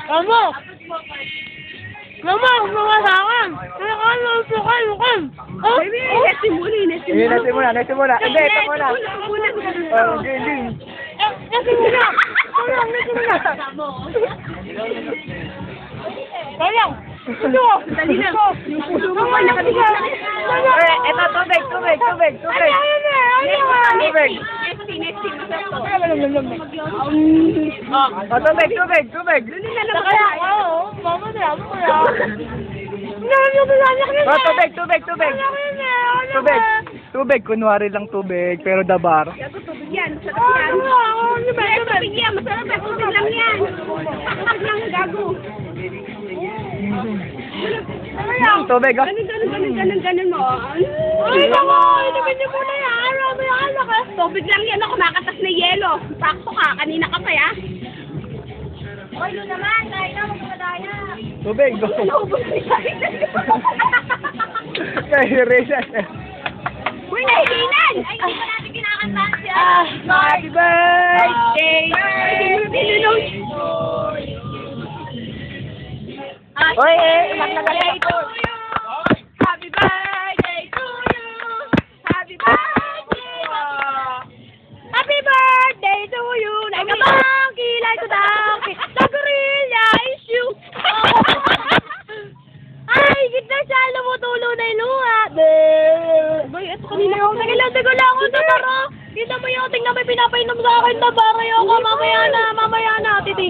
Mama! Mama, mawasakan! Nesin muna. Hindi, ito muna. Hindi. Nesin muna! Sayang! Dali lang. Yung puso mo pa nakatingin. Ito, tubig. Tubig! Tubig. Mama, Tubig. Kunwari lang tubig, pero dabar. Tubig yan. Tubig yan. Masarap. Tubig lang yan. Tubig lang, gago. Tubig, ah. Ganun mo. Ay, naku! Inamin niyo muna yan! May ka! Tubig lang yan. Kumakatas na yelo. Sakto ka. Kanina ka pa, ya. Oy, yun naman. Dahil na, magpapadaya. Tubig, go. Naubos na yan. Kaya Reza. Uy, nahihinan! Ay, hindi pa natin kinakantaan siya. Happy birthday! Oy, ilang nagalay ito. Happy birthday to you! Happy birthday! Happy birthday to you! Nagabang kilay ko daki! The gorilla is you! Ay, gitna siya! Lumutulo na yung luha! Boy, ito kanina yung nagilante ko lang ako na baro! Kita mo yung tingnan may pinapainom sa akin na baro! Ayoko, mamaya na, titi!